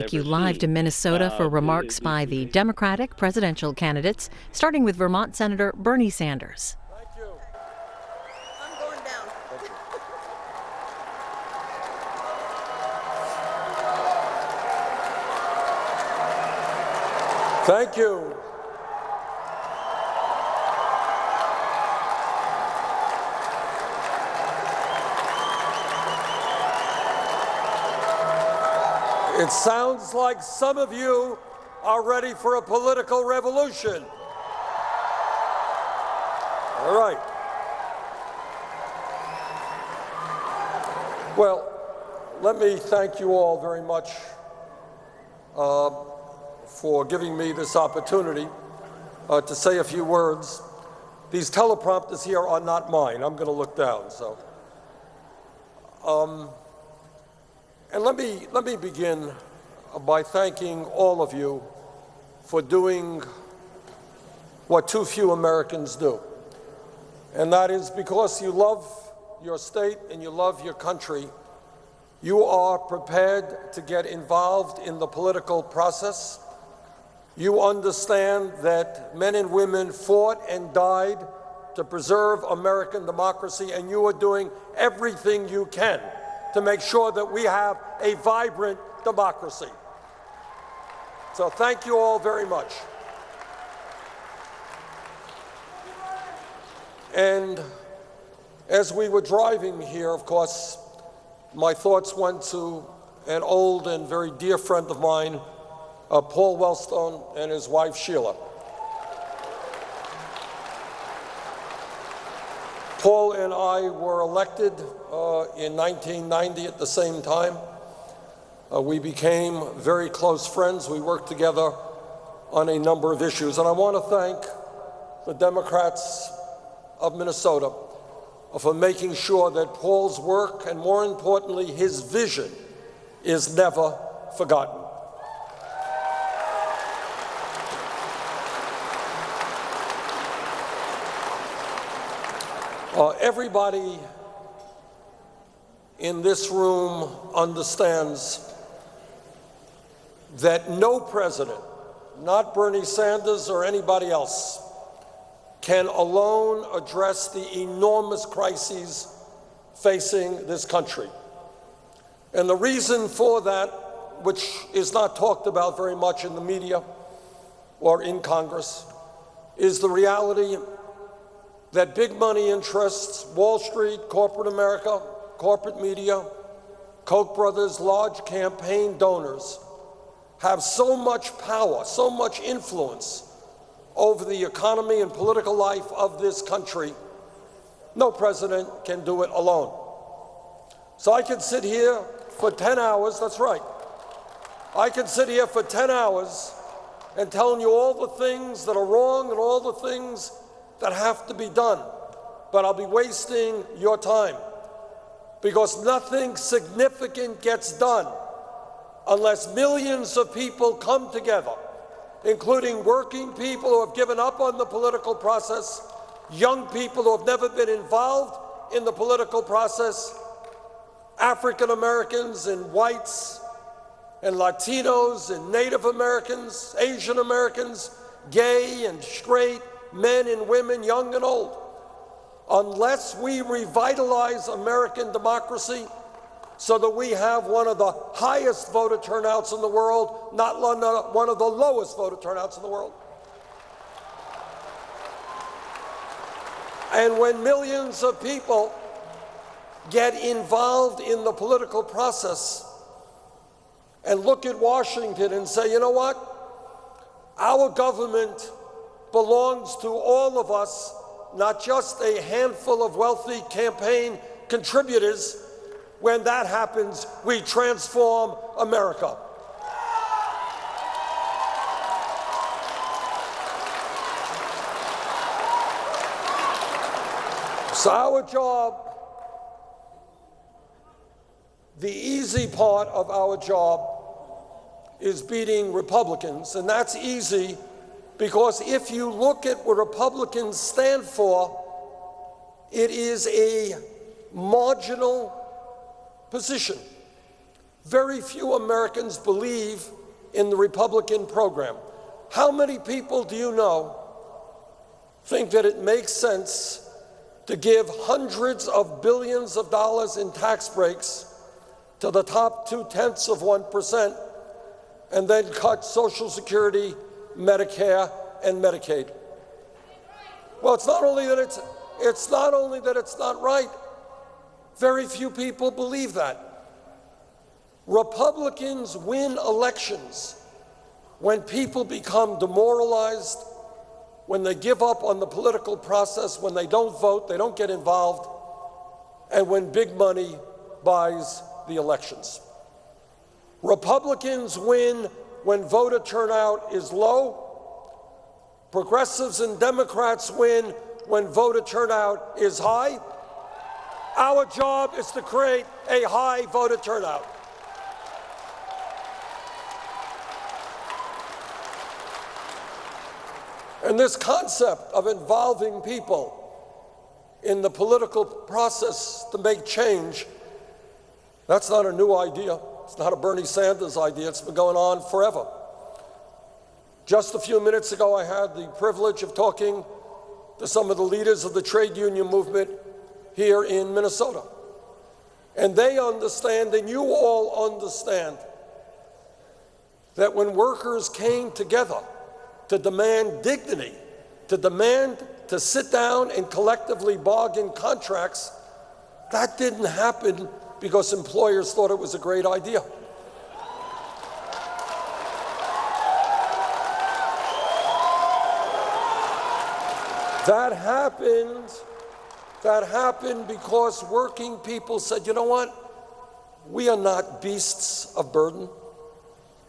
Take you live to Minnesota for remarks by the Democratic presidential candidates, starting with Vermont Senator Bernie Sanders. Thank you. I'm going down. Thank you. It sounds like some of you are ready for a political revolution. All right. Well, let me thank you all very much for giving me this opportunity to say a few words. These teleprompters here are not mine. I'm going to look down. So, and let me begin by thanking all of you for doing what too few Americans do. And that is because you love your state and you love your country, you are prepared to get involved in the political process. You understand that men and women fought and died to preserve American democracy, and you are doing everything you can to make sure that we have a vibrant democracy. So thank you all very much. And as we were driving here, of course, my thoughts went to an old and very dear friend of mine, Paul Wellstone, and his wife, Sheila. Paul and I were elected in 1990 at the same time. We became very close friends. We worked together on a number of issues. And I want to thank the Democrats of Minnesota for making sure that Paul's work, and more importantly, his vision, is never forgotten. Everybody in this room understands that no president, not Bernie Sanders or anybody else, can alone address the enormous crises facing this country. And the reason for that, which is not talked about very much in the media or in Congress, is the reality that big money interests, Wall Street, corporate America, corporate media, Koch brothers, large campaign donors, have so much power, so much influence over the economy and political life of this country. No president can do it alone. So I can sit here for 10 hours, that's right. I can sit here for 10 hours and telling you all the things that are wrong and all the things that have to be done, but I'll be wasting your time, because nothing significant gets done unless millions of people come together, including working people who have given up on the political process, young people who have never been involved in the political process, African Americans and whites and Latinos and Native Americans, Asian Americans, gay and straight, men and women, young and old. Unless we revitalize American democracy so that we have one of the highest voter turnouts in the world, not one of the lowest voter turnouts in the world. And when millions of people get involved in the political process and look at Washington and say, you know what? Our government belongs to all of us, not just a handful of wealthy campaign contributors. When that happens, we transform America. So our job, the easy part of our job, is beating Republicans, and that's easy because if you look at what Republicans stand for, it is a marginal position. Very few Americans believe in the Republican program. How many people do you know think that it makes sense to give hundreds of billions of dollars in tax breaks to the top 0.2% and then cut Social Security, Medicare, and Medicaid? Well, it's not only that it's not right. Very few people believe that. Republicans win elections when people become demoralized, when they give up on the political process, when they don't vote, they don't get involved, and when big money buys the elections. Republicans win when voter turnout is low. Progressives and Democrats win when voter turnout is high. Our job is to create a high voter turnout. And this concept of involving people in the political process to make change, that's not a new idea. It's not a Bernie Sanders idea. It's been going on forever. Just a few minutes ago, I had the privilege of talking to some of the leaders of the trade union movement here in Minnesota. And they understand, and you all understand, that when workers came together to demand dignity, to demand to sit down and collectively bargain contracts, that didn't happen because employers thought it was a great idea. That happened because working people said, you know what? We are not beasts of burden.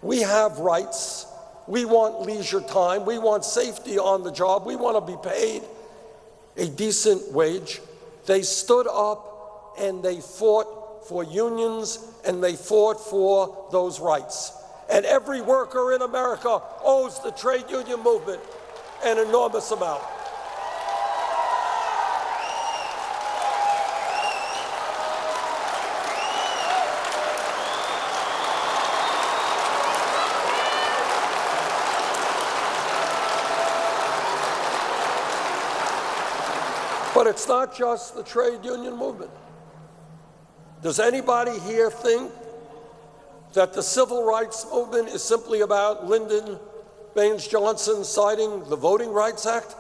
We have rights. We want leisure time. We want safety on the job. We want to be paid a decent wage. They stood up and they fought for unions and they fought for those rights. And every worker in America owes the trade union movement an enormous amount. But it's not just the trade union movement. Does anybody here think that the civil rights movement is simply about Lyndon Baines Johnson signing the Voting Rights Act?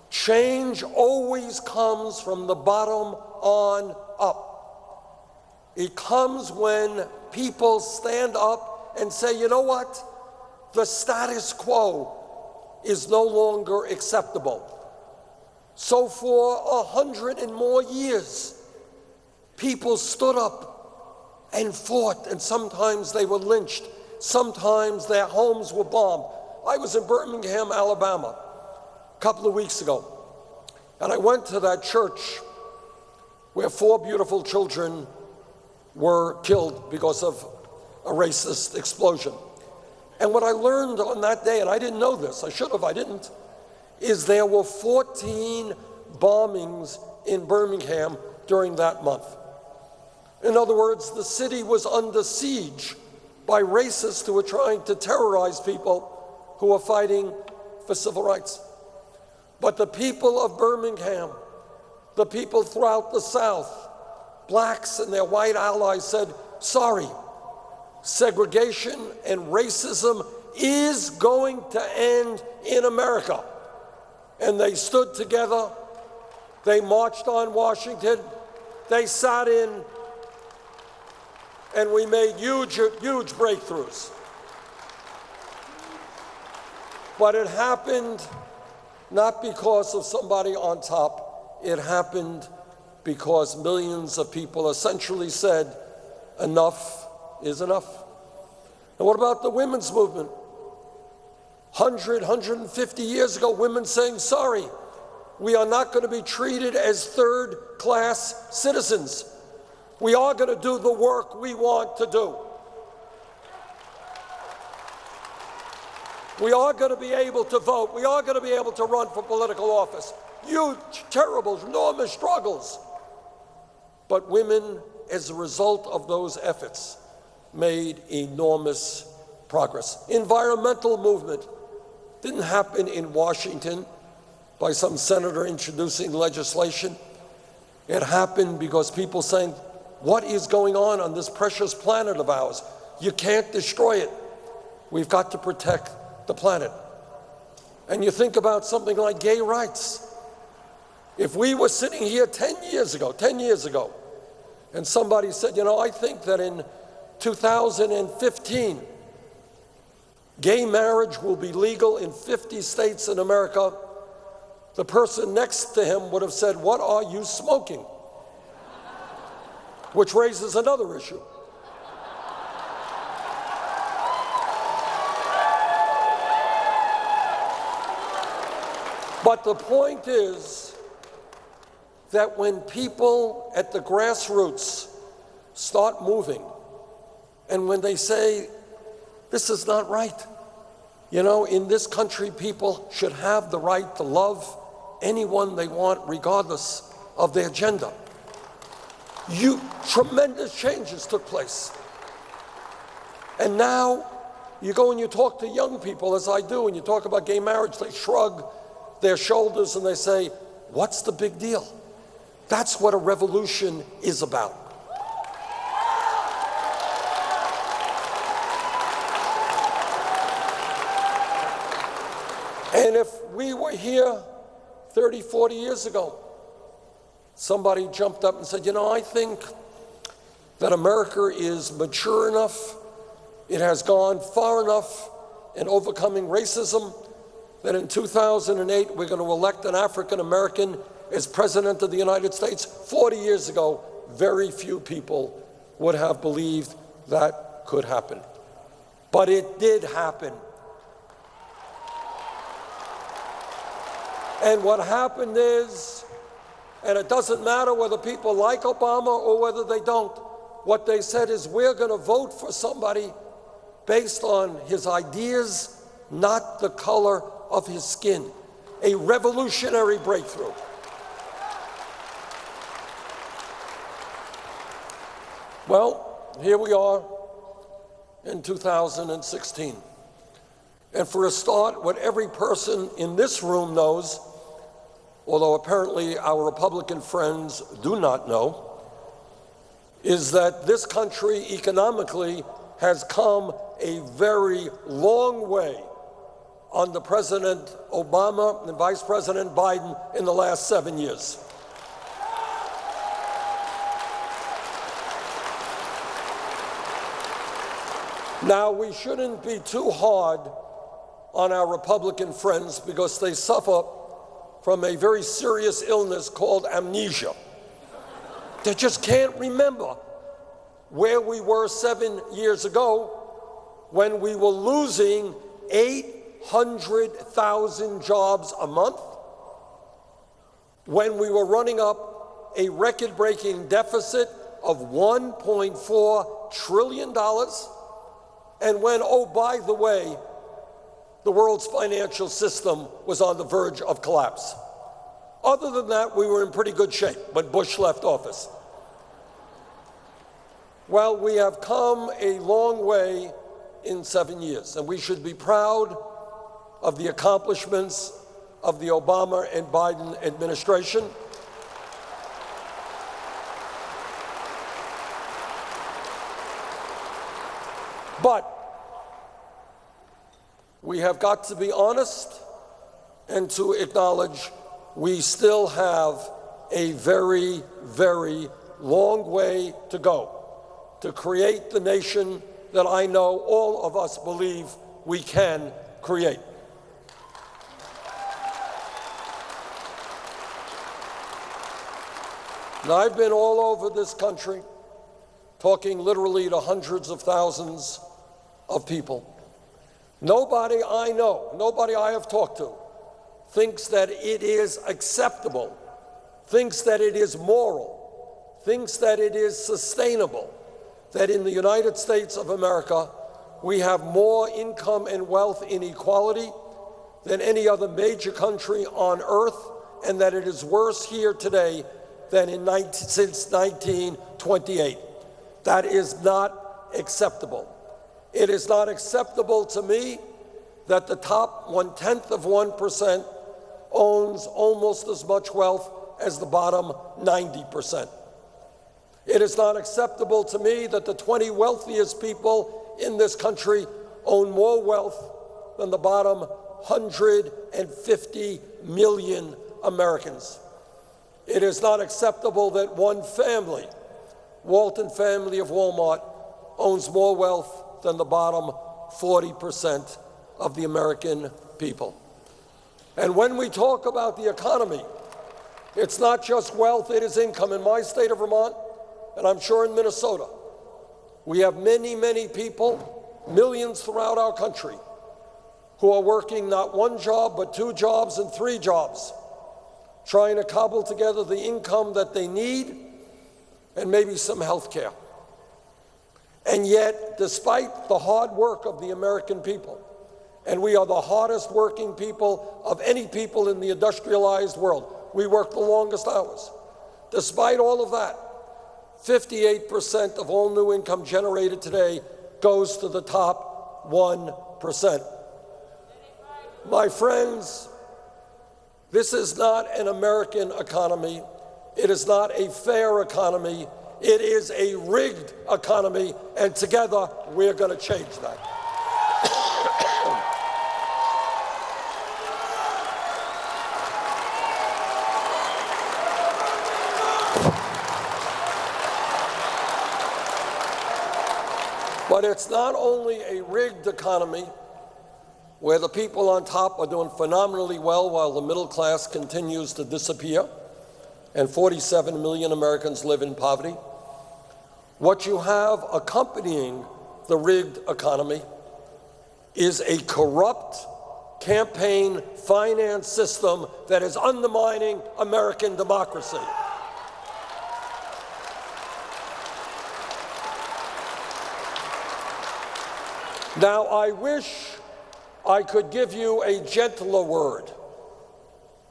Change always comes from the bottom on up. It comes when people stand up and say, you know what? The status quo is no longer acceptable. So for 100 and more years, people stood up and fought, and sometimes they were lynched. Sometimes their homes were bombed. I was in Birmingham, Alabama, a couple of weeks ago, and I went to that church where 4 beautiful children were killed because of a racist explosion. And what I learned on that day, and I didn't know this, I should have, I didn't, is there were 14 bombings in Birmingham during that month. In other words, the city was under siege by racists who were trying to terrorize people who were fighting for civil rights. But the people of Birmingham, the people throughout the South, blacks and their white allies said, sorry, segregation and racism is going to end in America. And they stood together, they marched on Washington, they sat in, and we made huge breakthroughs. But it happened not because of somebody on top, it happened because millions of people essentially said, enough is enough. And what about the women's movement? 150 years ago, women saying, sorry, we are not going to be treated as third-class citizens. We are going to do the work we want to do. We are going to be able to vote. We are going to be able to run for political office. Huge, terrible, enormous struggles. But women as a result of those efforts, made enormous progress. Environmental movement didn't happen in Washington by some senator introducing legislation. It happened because people saying, what is going on this precious planet of ours? You can't destroy it. We've got to protect the planet. And you think about something like gay rights. If we were sitting here 10 years ago, and somebody said, I think that in 2015, gay marriage will be legal in 50 states in America, the person next to him would have said, what are you smoking? Which raises another issue. But the point is that when people at the grassroots start moving, and when they say, this is not right, in this country, people should have the right to love anyone they want, regardless of their gender. Tremendous changes took place. And now you go and you talk to young people, as I do, and you talk about gay marriage, they shrug their shoulders and they say, what's the big deal? That's what a revolution is about. And if we were here 30, 40 years ago, somebody jumped up and said, I think that America is mature enough, it has gone far enough in overcoming racism, that in 2008 we're going to elect an African American as President of the United States. 40 years ago, very few people would have believed that could happen. But it did happen. And what happened is, and it doesn't matter whether people like Obama or whether they don't, what they said is, we're going to vote for somebody based on his ideas, not the color of his skin. A revolutionary breakthrough. Well, here we are in 2016. And for a start, what every person in this room knows, although apparently our Republican friends do not know, is that this country economically has come a very long way under President Obama and Vice President Biden in the last 7 years. Now, we shouldn't be too hard on our Republican friends because they suffer from a very serious illness called amnesia. They just can't remember where we were 7 years ago when we were losing 800,000 jobs a month, when we were running up a record-breaking deficit of $1.4 trillion, and when, oh, by the way, the world's financial system was on the verge of collapse. Other than that, we were in pretty good shape when Bush left office. Well, we have come a long way in 7 years, and we should be proud of the accomplishments of the Obama and Biden administration. But we have got to be honest and to acknowledge we still have a very, very long way to go to create the nation that I know all of us believe we can create. And I've been all over this country talking literally to hundreds of thousands of people. Nobody I know, nobody I have talked to, thinks that it is acceptable, thinks that it is moral, thinks that it is sustainable, that in the United States of America, we have more income and wealth inequality than any other major country on earth, and that it is worse here today than since 1928. That is not acceptable. It is not acceptable to me that the top 0.1% owns almost as much wealth as the bottom 90%. It is not acceptable to me that the 20 wealthiest people in this country own more wealth than the bottom 150 million Americans. It is not acceptable that one family, Walton family of Walmart, owns more wealth than the bottom 40% of the American people. And when we talk about the economy, it's not just wealth, it is income. In my state of Vermont, and I'm sure in Minnesota, we have many, many people, millions throughout our country, who are working not one job, but 2 jobs and 3 jobs, trying to cobble together the income that they need and maybe some health care. And yet, despite the hard work of the American people, and we are the hardest working people of any people in the industrialized world, we work the longest hours. Despite all of that, 58% of all new income generated today goes to the top 1%. My friends, this is not an American economy. It is not a fair economy. It is a rigged economy, and together we're going to change that. But it's not only a rigged economy where the people on top are doing phenomenally well while the middle class continues to disappear and 47 million Americans live in poverty. What you have accompanying the rigged economy is a corrupt campaign finance system that is undermining American democracy. Now, I wish I could give you a gentler word,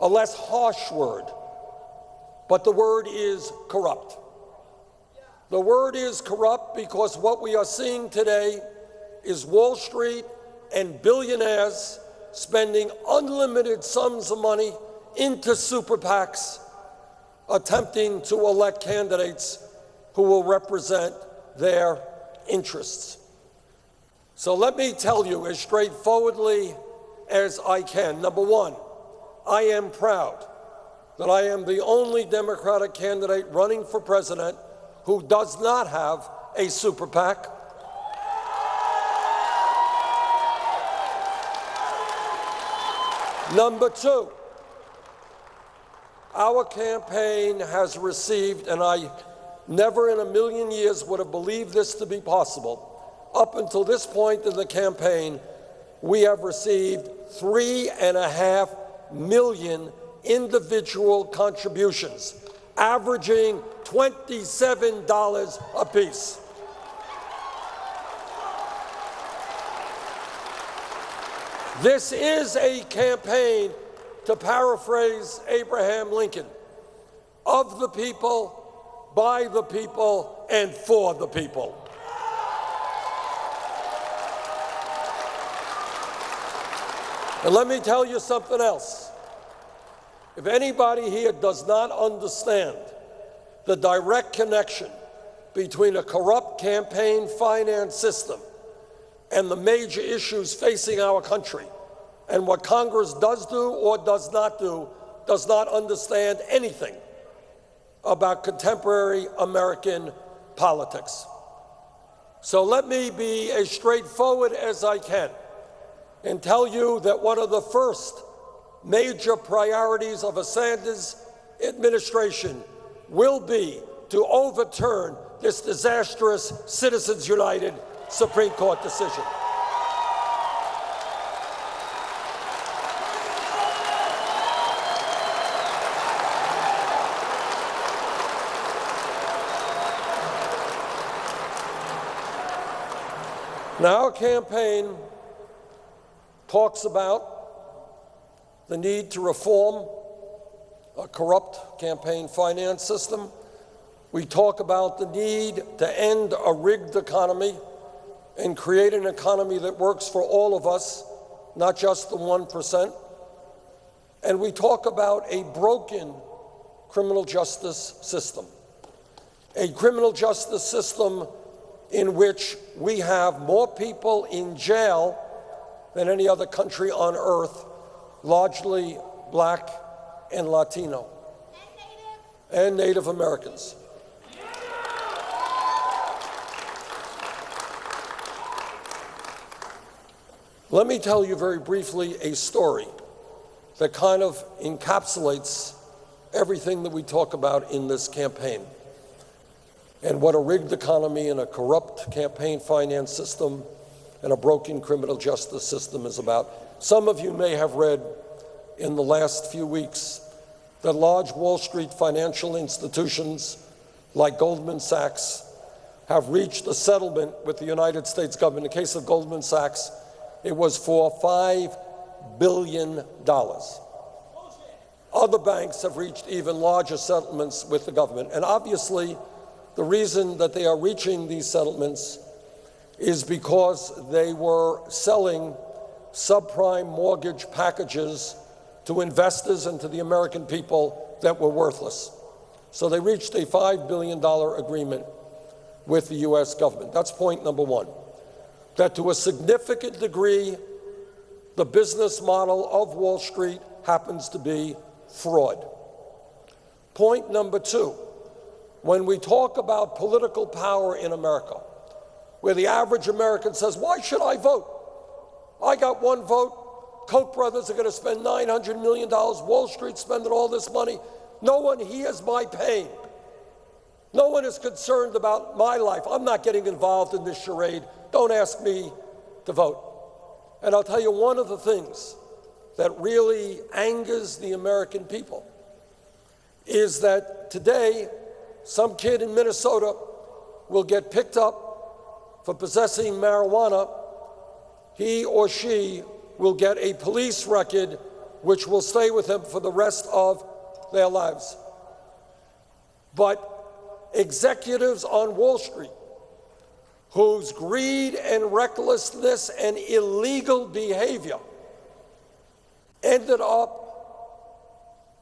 a less harsh word, but the word is corrupt. The word is corrupt because what we are seeing today is Wall Street and billionaires spending unlimited sums of money into super PACs, attempting to elect candidates who will represent their interests. So let me tell you as straightforwardly as I can. Number one, I am proud that I am the only Democratic candidate running for president who does not have a super PAC. Number two, our campaign has received, and I never in a million years would have believed this to be possible, up until this point in the campaign, we have received 3.5 million individual contributions, averaging $27 apiece. This is a campaign, to paraphrase Abraham Lincoln, of the people, by the people, and for the people. And let me tell you something else. If anybody here does not understand the direct connection between a corrupt campaign finance system and the major issues facing our country, and what Congress does do or does not do, does not understand anything about contemporary American politics. So let me be as straightforward as I can and tell you that one of the first major priorities of a Sanders administration will be to overturn this disastrous Citizens United Supreme Court decision. Now, our campaign talks about the need to reform a corrupt campaign finance system. We talk about the need to end a rigged economy and create an economy that works for all of us, not just the 1%. And we talk about a broken criminal justice system, a criminal justice system in which we have more people in jail than any other country on earth, largely Black and Latino, and Native Americans. Let me tell you very briefly a story that kind of encapsulates everything that we talk about in this campaign and what a rigged economy and a corrupt campaign finance system and a broken criminal justice system is about. Some of you may have read in the last few weeks that large Wall Street financial institutions like Goldman Sachs have reached a settlement with the United States government. In the case of Goldman Sachs, it was for $5 billion. Other banks have reached even larger settlements with the government. And obviously, the reason that they are reaching these settlements is because they were selling subprime mortgage packages to investors and to the American people that were worthless. So they reached a $5 billion agreement with the U.S. government. That's point number one. That to a significant degree, the business model of Wall Street happens to be fraud. Point number two, when we talk about political power in America, where the average American says, why should I vote? I got one vote. Koch brothers are going to spend $900 million. Wall Street's spending all this money. No one hears my pain. No one is concerned about my life. I'm not getting involved in this charade. Don't ask me to vote. And I'll tell you one of the things that really angers the American people is that today some kid in Minnesota will get picked up for possessing marijuana. He or she will get a police record which will stay with him for the rest of their lives. But executives on Wall Street whose greed and recklessness and illegal behavior ended up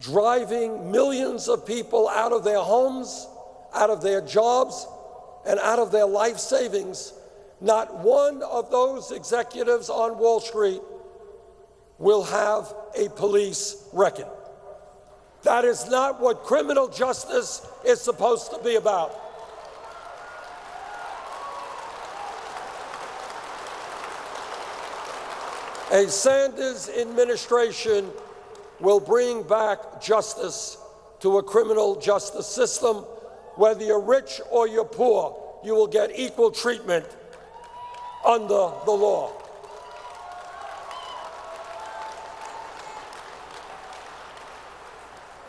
driving millions of people out of their homes, out of their jobs, and out of their life savings, not one of those executives on Wall Street will have a police record. That is not what criminal justice is supposed to be about. A Sanders administration will bring back justice to a criminal justice system. Whether you're rich or you're poor, you will get equal treatment under the law.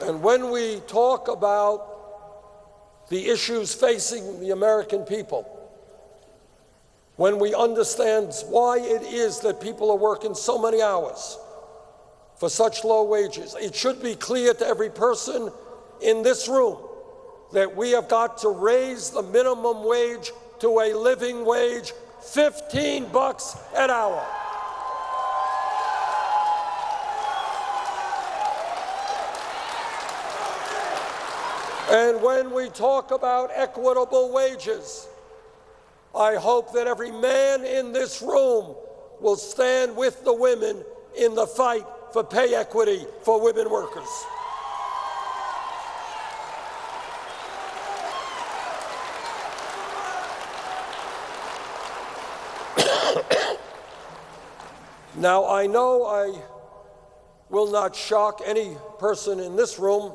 And when we talk about the issues facing the American people, when we understand why it is that people are working so many hours for such low wages, it should be clear to every person in this room that we have got to raise the minimum wage to a living wage, $15 an hour. And when we talk about equitable wages, I hope that every man in this room will stand with the women in the fight for pay equity for women workers. Now, I know I will not shock any person in this room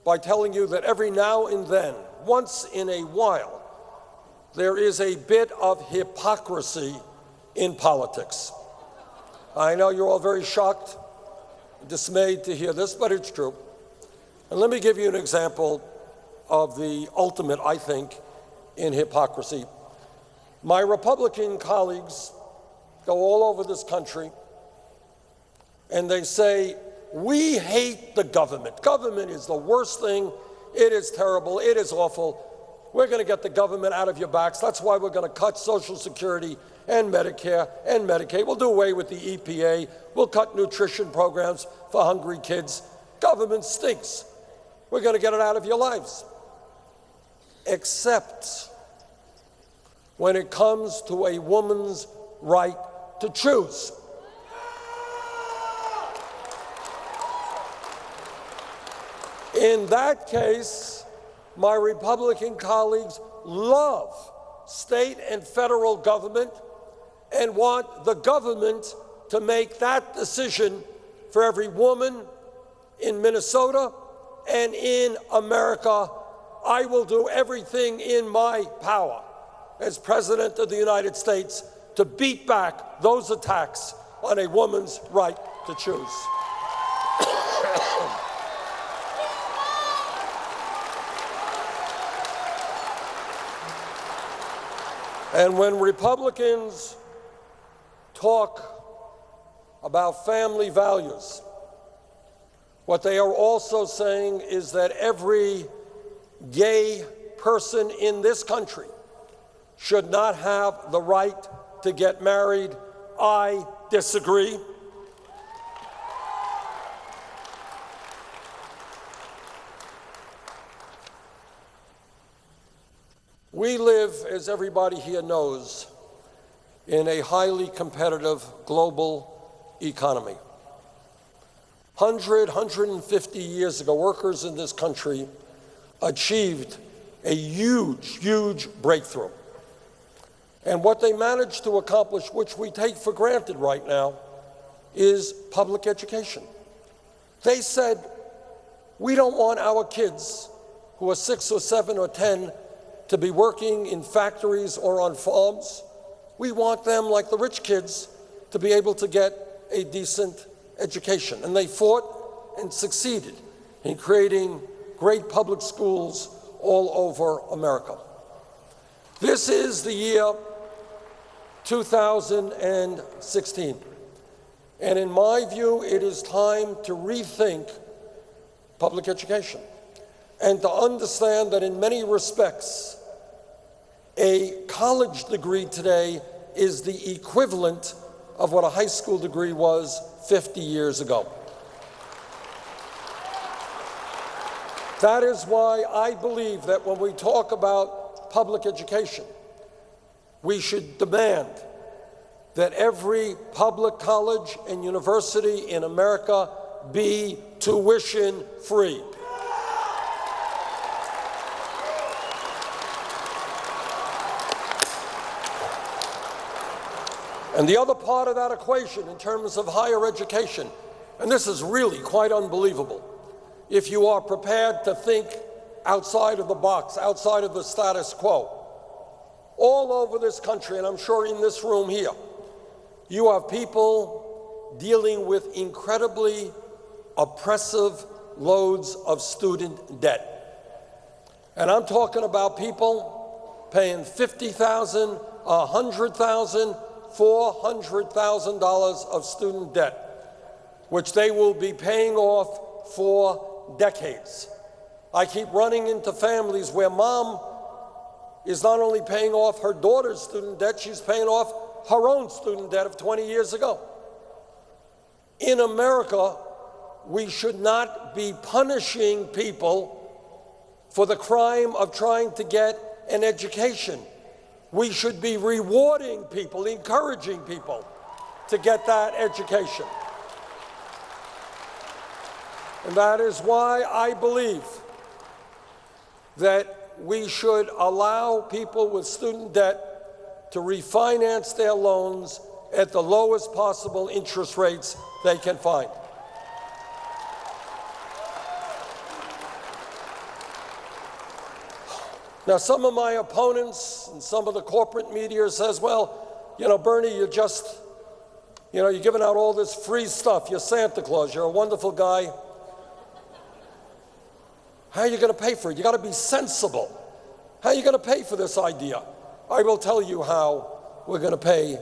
by telling you that every now and then, once in a while, there is a bit of hypocrisy in politics. I know you're all very shocked, dismayed to hear this, but it's true. And let me give you an example of the ultimate, I think, in hypocrisy. My Republican colleagues go all over this country and they say, we hate the government. Government is the worst thing. It is terrible. It is awful. We're going to get the government out of your backs. That's why we're going to cut Social Security and Medicare and Medicaid. We'll do away with the EPA. We'll cut nutrition programs for hungry kids. Government stinks. We're going to get it out of your lives. Except when it comes to a woman's right to choose. In that case, my Republican colleagues love state and federal government and want the government to make that decision for every woman in Minnesota and in America. I will do everything in my power as President of the United States to beat back those attacks on a woman's right to choose. And when Republicans talk about family values, what they are also saying is that every gay person in this country should not have the right to get married. I disagree. We live, as everybody here knows, in a highly competitive global economy. 150 years ago, workers in this country achieved a huge, huge breakthrough. And what they managed to accomplish, which we take for granted right now, is public education. They said, we don't want our kids who are 6 or 7 or 10 to be working in factories or on farms. We want them, like the rich kids, to be able to get a decent education. And they fought and succeeded in creating great public schools all over America. This is the year 2016. And in my view, it is time to rethink public education and to understand that in many respects, a college degree today is the equivalent of what a high school degree was 50 years ago. That is why I believe that when we talk about public education, we should demand that every public college and university in America be tuition-free. And the other part of that equation in terms of higher education, and this is really quite unbelievable, if you are prepared to think outside of the box, outside of the status quo, all over this country, and I'm sure in this room here, you have people dealing with incredibly oppressive loads of student debt. And I'm talking about people paying $50,000, $100,000, $400,000 of student debt, which they will be paying off for decades. I keep running into families where mom is not only paying off her daughter's student debt, she's paying off her own student debt of 20 years ago. In America, we should not be punishing people for the crime of trying to get an education. We should be rewarding people, encouraging people to get that education. And that is why I believe that we should allow people with student debt to refinance their loans at the lowest possible interest rates they can find. Now, some of my opponents and some of the corporate media says, well, you know, Bernie, you're just, you're giving out all this free stuff. You're Santa Claus. You're a wonderful guy. How are you going to pay for it? You got to be sensible. How are you going to pay for this idea? I will tell you how we're going to pay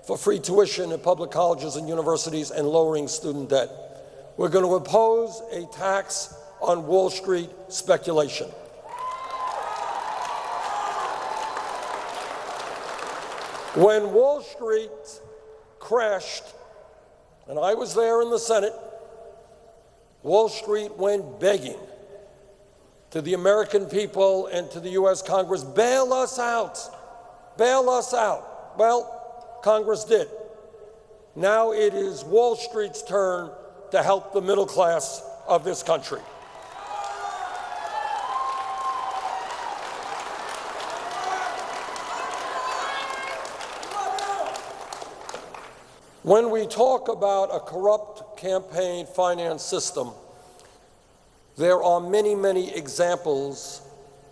for free tuition at public colleges and universities and lowering student debt. We're going to impose a tax on Wall Street speculation. When Wall Street crashed, and I was there in the Senate, Wall Street went begging to the American people and to the U.S. Congress, bail us out, bail us out. Well, Congress did. Now it is Wall Street's turn to help the middle class of this country. When we talk about a corrupt campaign finance system, there are many, many examples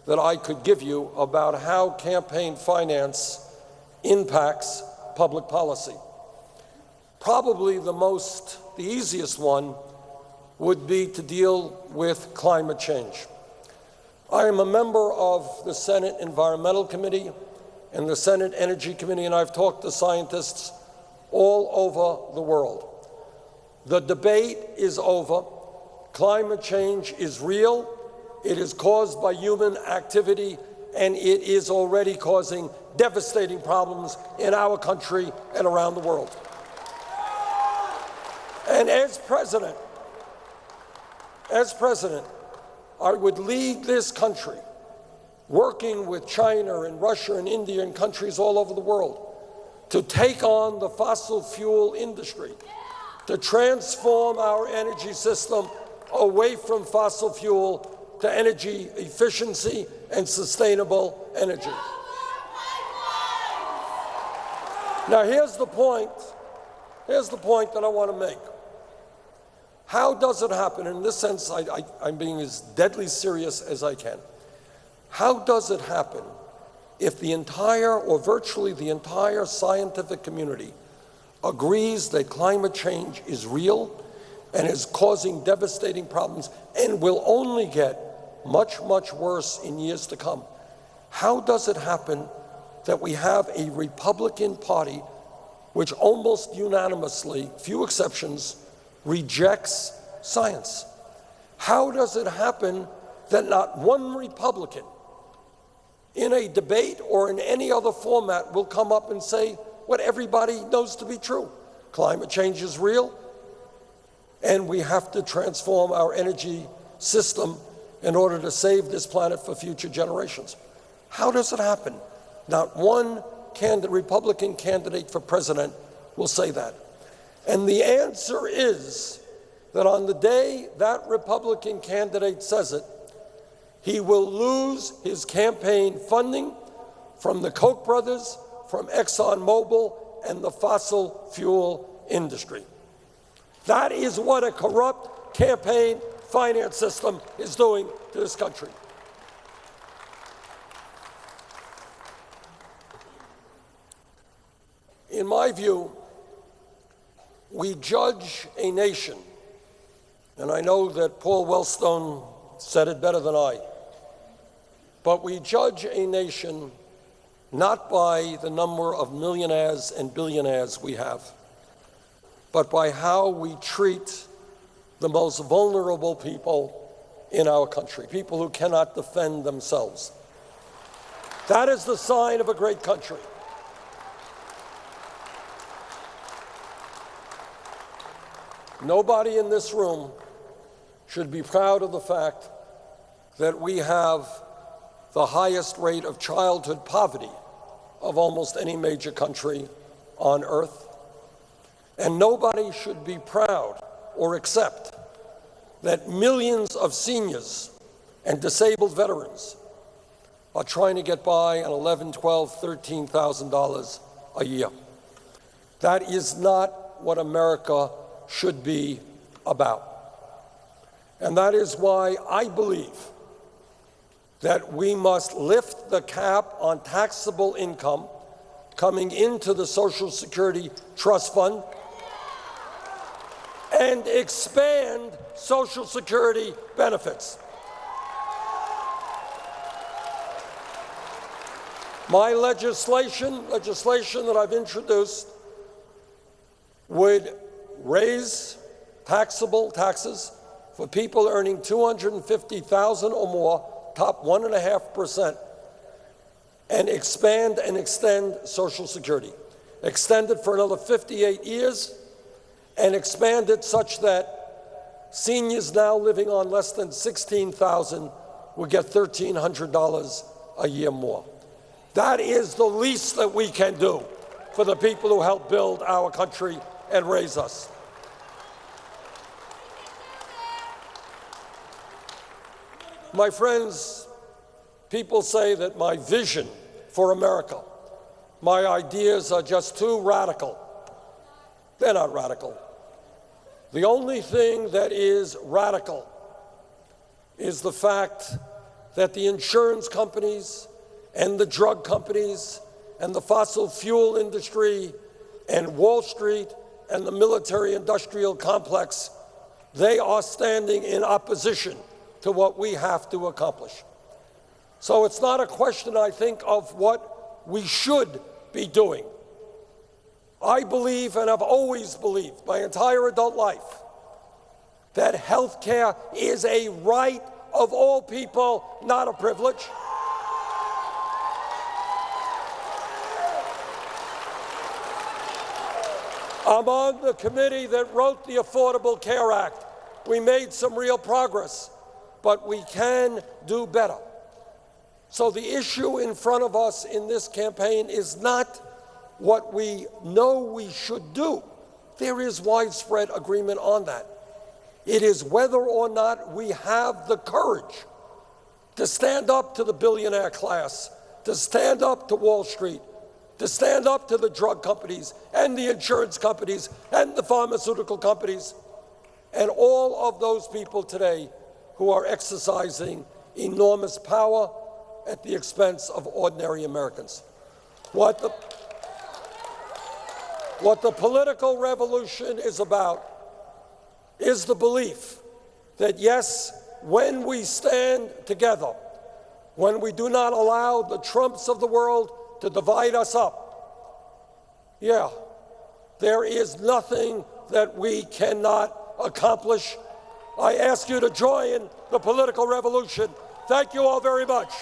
that I could give you about how campaign finance impacts public policy. Probably the easiest one would be to deal with climate change. I am a member of the Senate Environmental Committee and the Senate Energy Committee, and I've talked to scientists all over the world. The debate is over. Climate change is real. It is caused by human activity, and it is already causing devastating problems in our country and around the world. And as president, I would lead this country, working with China and Russia and India and countries all over the world, to take on the fossil fuel industry, to transform our energy system away from fossil fuel to energy efficiency and sustainable energy. Now, here's the point that I want to make. How does it happen? In this sense, I'm being as deadly serious as I can. How does it happen if the entire, or virtually the entire scientific community agrees that climate change is real and is causing devastating problems and will only get much, much worse in years to come? How does it happen that we have a Republican Party which almost unanimously, few exceptions, rejects science? How does it happen that not one Republican in a debate or in any other format will come up and say what everybody knows to be true? Climate change is real, and we have to transform our energy system in order to save this planet for future generations. How does it happen? Not one Republican candidate for president will say that. And the answer is that on the day that Republican candidate says it, he will lose his campaign funding from the Koch brothers, from ExxonMobil, and the fossil fuel industry. That is what a corrupt campaign finance system is doing to this country. In my view, we judge a nation, and I know that Paul Wellstone said it better than I, but we judge a nation not by the number of millionaires and billionaires we have, but by how we treat the most vulnerable people in our country, people who cannot defend themselves. That is the sign of a great country. Nobody in this room should be proud of the fact that we have the highest rate of childhood poverty of almost any major country on earth. And nobody should be proud or accept that millions of seniors and disabled veterans are trying to get by on $11,000, $12,000, $13,000 a year. That is not what America should be about. And that is why I believe that we must lift the cap on taxable income coming into the Social Security Trust Fund and expand Social Security benefits. My legislation that I've introduced would raise taxable taxes for people earning $250,000 or more, top 1.5%, and expand and extend Social Security. Extend it for another 58 years and expand it such that seniors now living on less than $16,000 will get $1,300 a year more. That is the least that we can do for the people who helped build our country and raise us. My friends, people say that my vision for America, my ideas are just too radical. They're not radical. The only thing that is radical is the fact that the insurance companies and the drug companies and the fossil fuel industry and Wall Street and the military-industrial complex, they are standing in opposition to what we have to accomplish. So it's not a question, I think, of what we should be doing. I believe, and I've always believed my entire adult life, that health care is a right of all people, not a privilege. I'm on the committee that wrote the Affordable Care Act. We made some real progress, but we can do better. So the issue in front of us in this campaign is not what we know we should do. There is widespread agreement on that. It is whether or not we have the courage to stand up to the billionaire class, to stand up to Wall Street, to stand up to the drug companies and the insurance companies and the pharmaceutical companies and all of those people today who are exercising enormous power at the expense of ordinary Americans. What the political revolution is about is the belief that, yes, when we stand together, when we do not allow the Trumps of the world to divide us up, yeah, there is nothing that we cannot accomplish. I ask you to join the political revolution. Thank you all very much.